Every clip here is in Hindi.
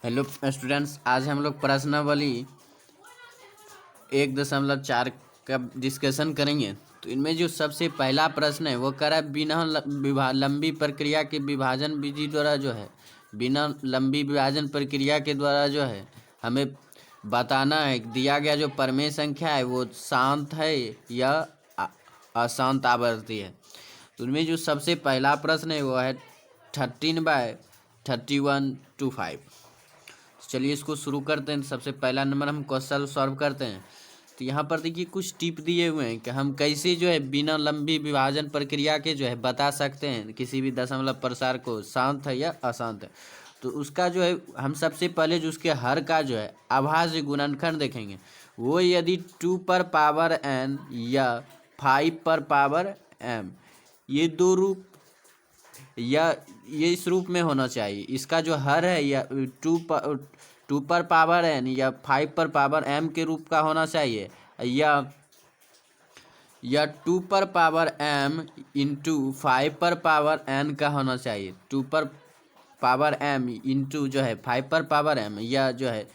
हेलो स्टूडेंट्स, आज हम लोग प्रश्नावली 1.4 का डिस्कशन करेंगे। तो इनमें जो सबसे पहला प्रश्न है वो कह रहा है बिना लंबी प्रक्रिया के विभाजन विधि द्वारा जो है बिना लंबी विभाजन प्रक्रिया के द्वारा जो है हमें बताना है दिया गया जो परमेय संख्या है वो शांत है या अशांत आवर्ती है। तो उनमें जो सबसे पहला प्रश्न है वो है 13/31/5। चलिए इसको शुरू करते हैं। सबसे पहला नंबर हम क्वेश्चन सॉल्व करते हैं। तो यहाँ पर देखिए कुछ टिप दिए हुए हैं कि हम कैसे जो है बिना लंबी विभाजन प्रक्रिया के जो है बता सकते हैं किसी भी दशमलव प्रसार को शांत है या अशांत है। तो उसका जो है हम सबसे पहले जो उसके हर का जो है अभाज्य गुणनखंड देखेंगे। वो यदि 2 पर पावर n या 5 पर पावर m ये दो रूप या ये इस रूप में होना चाहिए। इसका जो हर है या 2 पर पावर n या 5 पर पावर m के रूप का होना चाहिए या 2 पर पावर m इंटू 5 पर पावर n का होना चाहिए। 2 पर पावर m इंटू जो है 5 पर पावर m या जो है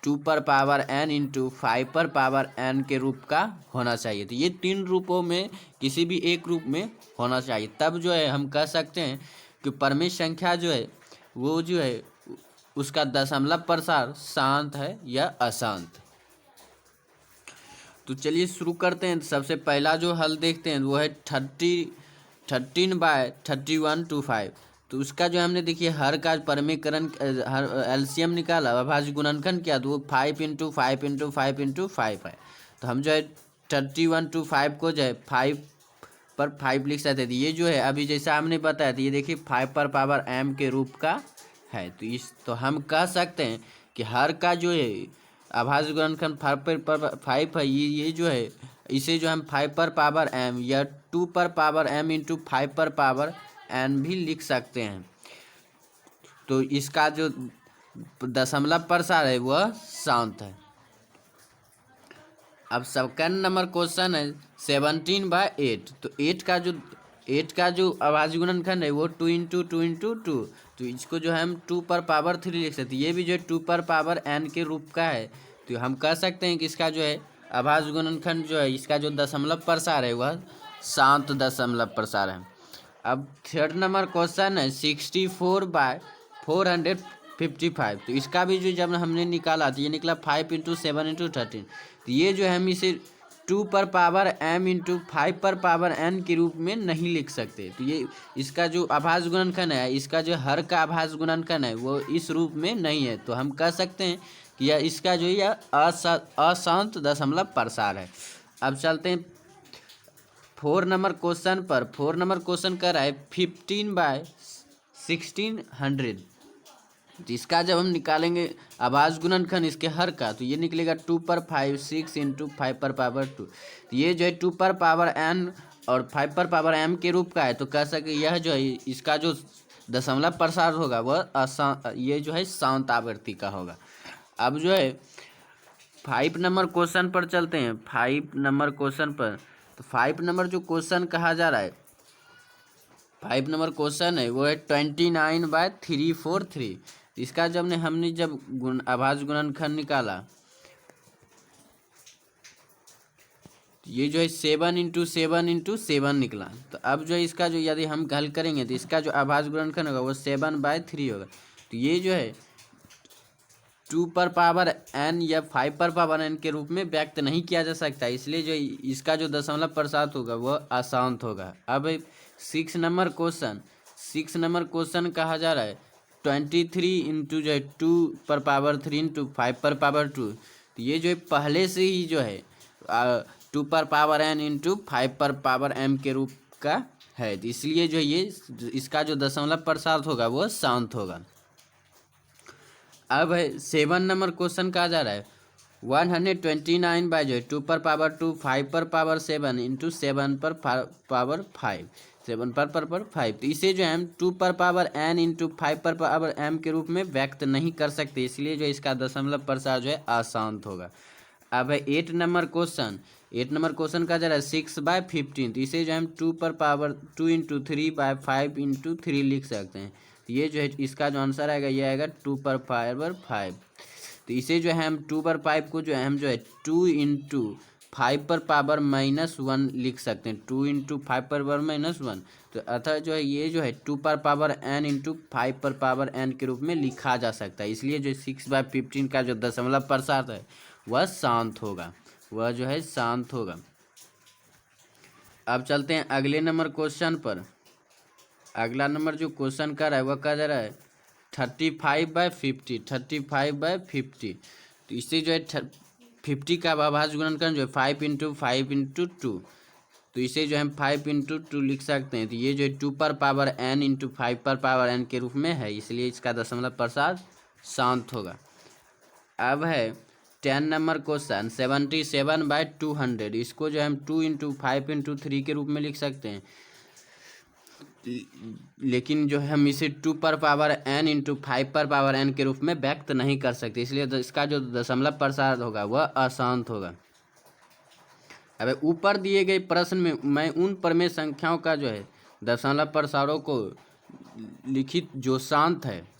2 पर पावर n इंटू 5 पर पावर n के रूप का होना चाहिए। तो ये तीन रूपों में किसी भी एक रूप में होना चाहिए, तब जो है हम कह सकते हैं कि परमेय संख्या जो है वो जो है उसका दशमलव प्रसार शांत है या अशांत। तो चलिए शुरू करते हैं। सबसे पहला जो हल देखते हैं वो है 13/31/5। तो उसका जो हमने देखिए हर का परमीकरण हर एलसीएम निकाला, अभाज्य गुणनखंड किया, तो वो 5 इंटू 5 इंटू 5 इंटू 5 है। तो हम जो है 31/5 को जो है 5 पर 5 लिख सकते थे। ये जो है अभी जैसा हमने बताया था, ये देखिए 5 पर पावर m के रूप का है। तो हम कह सकते हैं कि हर का जो है अभाज्य गुणनखंड 5 पर 5 है। ये जो है इसे जो हम 5 पर पावर m या 2 पर पावर m इंटू 5 पर पावर n भी लिख सकते हैं। तो इसका जो दशमलव प्रसार है वह शांत है। अब सेकंड नंबर क्वेश्चन है 17/8। तो 8 का जो अभाज्य गुणनखंड है वो 2 इंटू 2 इंटू 2। तो इसको जो है हम 2 पर पावर 3 लिख सकते हैं। ये भी जो है 2 पर पावर n के रूप का है। तो हम कह सकते हैं कि इसका जो है अभाज्य गुणनखंड जो है इसका जो दशमलव प्रसार है वह शांत दशमलव प्रसार है। अब थर्ड नंबर क्वेश्चन है 64/455। तो इसका भी जो जब हमने निकाला तो ये निकला 5 इंटू 7 इंटू 13। तो ये जो है हम इसे 2 पर पावर m इंटू 5 पर पावर n के रूप में नहीं लिख सकते। तो ये इसका जो अभाज्य गुणनखंड है, इसका जो हर का अभाज्य गुणनखंड है वो इस रूप में नहीं है। तो हम कह सकते हैं कि यह इसका जो यह अशांत दशमलव प्रसार है। अब चलते हैं 4 नंबर क्वेश्चन पर। 4 नंबर क्वेश्चन कर रहा है 15/1600। तो इसका जब हम निकालेंगे अभाज्य गुणनखंड इसके हर का, तो ये निकलेगा 2 पर 5 6 इंटू 5 पर पावर 2। तो ये जो है 2 पर पावर n और 5 पर पावर m के रूप का है। तो कह सके यह जो है इसका जो दशमलव प्रसार होगा वह ये जो है शांत आवृत्ति का होगा। अब जो है 5 नंबर क्वेश्चन पर चलते हैं। 5 नंबर क्वेश्चन पर, तो 5 नंबर जो क्वेश्चन कहा जा रहा है 5 नंबर क्वेश्चन है वो है 29/343। इसका जब हमने जब अभाज्य गुणनखंड निकाला तो ये जो है 7 इंटू 7 इंटू 7 निकला। तो अब जो है इसका जो यदि हम हल करेंगे तो इसका जो अभाज्य गुणनखंड होगा वो 7/3 होगा। तो ये जो है 2 पर पावर n या 5 पर पावर n के रूप में व्यक्त नहीं किया जा सकता, इसलिए जो इसका जो दशमलव प्रसार होगा वह अशांत होगा। अब 6 नंबर क्वेश्चन कहा जा रहा है 23 इंटू जो है 2 पर पावर 3 इंटू 5 पर पावर 2। तो ये जो है पहले से ही जो है 2 पर पावर n इंटू 5 पर पावर m के रूप का है। तो इसलिए जो ये इसका जो दशमलव प्रसार होगा वह शांत होगा। अब है 7 नंबर क्वेश्चन कहा जा रहा है 129 बाय जो 2 पर पावर 2 5 पर पावर 7 इंटू 7 पर पावर 5 7 पर 5। तो इसे जो है हम 2 पर पावर n इंटू 5 पर पावर m के रूप में व्यक्त नहीं कर सकते, इसलिए जो इसका दशमलव प्रसार जो है अशांत होगा। अब है 8 नंबर क्वेश्चन कहा जा रहा है 6/15। तो इसे जो हम 2 पर पावर 2 इंटू 3 बाय 5 इंटू 3 लिख सकते हैं। तो ये जो है इसका जो आंसर आएगा ये आएगा 2/5। तो इसे जो है हम 2/5 को जो है हम जो है 2 × 5 लिख सकते हैं। 2 × 5 तो अतः जो है ये जो है 2n/n के रूप में लिखा जा सकता है। इसलिए जो 6/15 का जो दशमलव प्रसार है वह शांत होगा, वह जो है शांत होगा। अब चलते हैं अगले नंबर क्वेश्चन पर। अगला नंबर जो क्वेश्चन कर रहा है वह कह जा रहा है 35/50। तो इससे जो है 50 का अभाज्य गुणनखंड जो है 5 × 5 × 2। तो इसे जो हम 5 × 2 लिख सकते हैं। तो ये जो है 2/n × 5/n के रूप में है, इसलिए इसका दशमलव प्रसार शांत होगा। अब है 10 नंबर क्वेश्चन 77/200। इसको जो हम 2 × 5 × 3 के रूप में लिख सकते हैं, लेकिन जो है हम इसे 2/n × 5/n के रूप में व्यक्त नहीं कर सकते, इसलिए इसका जो दशमलव प्रसार होगा वह अशांत होगा। अब ऊपर दिए गए प्रश्न में मैं उन प्रमेय संख्याओं का जो है दशमलव प्रसारों को लिखित जो शांत है,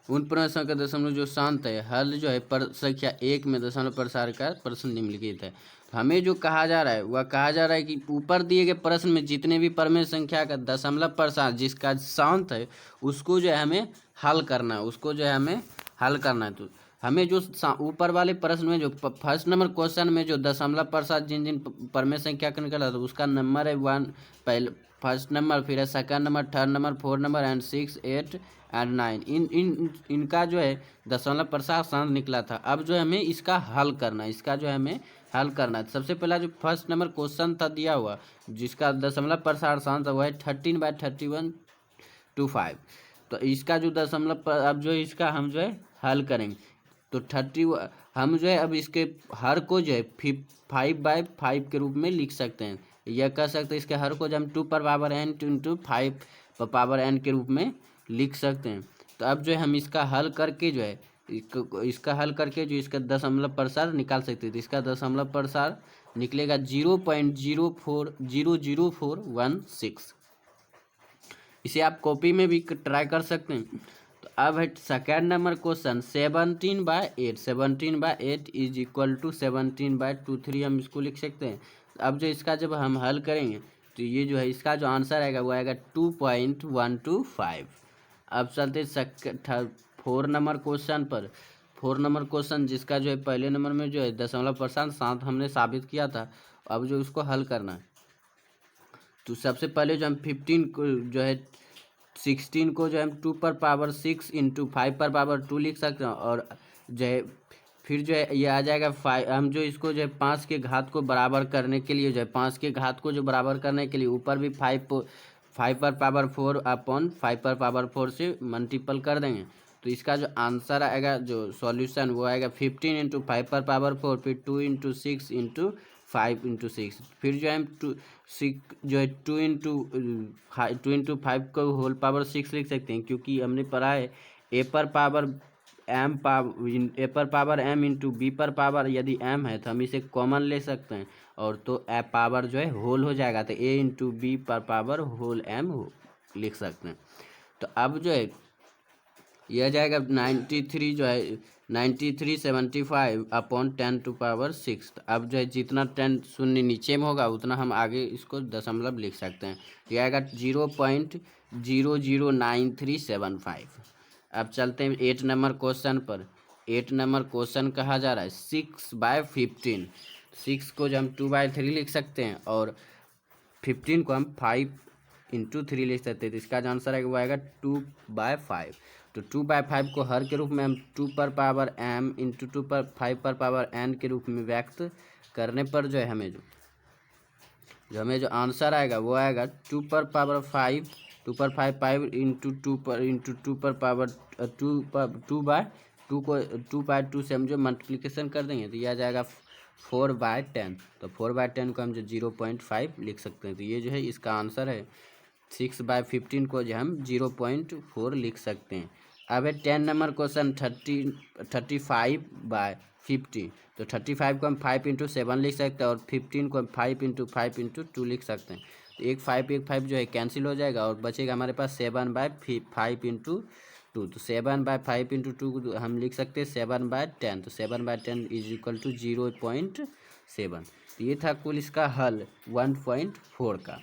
उन प्रमेय संख्या दशमलव जो शांत है, हल जो है पर संख्या 1 में दशमलव प्रसार का प्रश्न निम्नलिखित है। तो हमें जो कहा जा रहा है वह कहा जा रहा है कि ऊपर दिए गए प्रश्न में जितने भी प्रमेय संख्या का दशमलव प्रसार जिसका शांत है उसको जो है हमें हल करना है, उसको जो है हमें हल करना है। तो हमें जो ऊपर वाले प्रश्न में जो फर्स्ट नंबर क्वेश्चन में जो दशमलव प्रसार जिन जिन प्रमेय संख्या का निकला तो उसका नंबर है 1, पहले फर्स्ट नंबर, फिर है second number, third number, fourth number and 6, 8 and 9। इनका जो है दशमलव प्रसार शांत निकला था। अब जो है हमें इसका हल करना है, इसका जो है हमें हल करना है। सबसे पहला जो फर्स्ट नंबर क्वेश्चन था दिया हुआ जिसका दशमलव प्रसार शांत है वह है 13/31/5। तो इसका जो दशमलव अब जो इसका हम जो है हल करेंगे तो 30 हम जो है अब इसके हर को जो है 5/5 के रूप में लिख सकते हैं। यह कह सकते हैं इसके हर को जो हम 2/n × 5/n के रूप में लिख सकते हैं। तो अब जो है हम इसका हल करके जो है इसका हल करके जो इसका दशमलव प्रसार निकाल सकते हैं। तो इसका दशमलव प्रसार निकलेगा 0.0040016। इसे आप कॉपी में भी ट्राई कर सकते हैं। तो अब है second number question 17/8। 17/8 is equal to 17/23 हम इसको लिख सकते हैं। अब जो इसका जब हम हल करेंगे तो ये जो है इसका जो आंसर आएगा वो आएगा 2.125। अब चलते 4 नंबर क्वेश्चन पर। 4 नंबर क्वेश्चन जिसका जो है पहले नंबर में जो है दशमलव प्रसार शांत हमने साबित किया था, अब जो उसको हल करना है। तो सबसे पहले जो हम 15 को जो है 16 को जो है हम 2/6 × 5/2 लिख सकते हैं, और जो है फिर जो है ये आ जाएगा 5। हम जो इसको जो है 5 के घात को बराबर करने के लिए जो है 5 के घात को जो बराबर करने के लिए ऊपर भी 5/4 से मल्टीपल कर देंगे। तो इसका जो आंसर आएगा जो सॉल्यूशन वो आएगा 15 × 5/4, फिर 2 × 6 × 5 × 6, फिर जो है हम 2 जो है 2 × 5 को होल पावर 6 लिख सकते हैं, क्योंकि हमने पढ़ा है a पर पावर m × b पर पावर यदि m है तो हम इसे कॉमन ले सकते हैं, और तो a पावर जो है होल हो जाएगा तो a × b पर पावर होल m लिख सकते हैं। तो अब जो है यह जाएगा 93 जो है 93/75/10⁶। अब जो है जितना 10 शून्य नीचे में होगा उतना हम आगे इसको दशमलव लिख सकते हैं। यह आएगा 0.009375। अब चलते हैं 8 नंबर क्वेश्चन पर। 8 नंबर क्वेश्चन कहा जा रहा है 6/15। 6 को जो हम 2/3 लिख सकते हैं और 15 को हम 5 × 3 लिख सकते हैं। तो इसका जो आंसर आएगा वो आएगा 2/5। तो 2/5 को हर के रूप में हम 2/m × 2/5/n के रूप में व्यक्त करने पर जो है हमें जो आंसर आएगा वो आएगा 2/5 2/2 से हम जो मल्टीप्लिकेशन कर देंगे तो यह आ जाएगा 4/10। तो 4/10 को हम जो 0.5 लिख सकते हैं। तो ये जो है इसका आंसर है 6/15 को जो हम 0.4 लिख सकते हैं। अब है 10 नंबर क्वेश्चन 35/50। तो 35 को हम 5 × 7 लिख सकते हैं और 15 को हम 5 × 5 × 2 लिख सकते हैं। तो एक फाइव जो है कैंसिल हो जाएगा और बचेगा हमारे पास 7/5 × 2। तो 7/5 × 2 हम लिख सकते हैं 7/10। तो 7/10 इज इक्वल टू 0.7। तो ये था कुल इसका हल 1.4 का।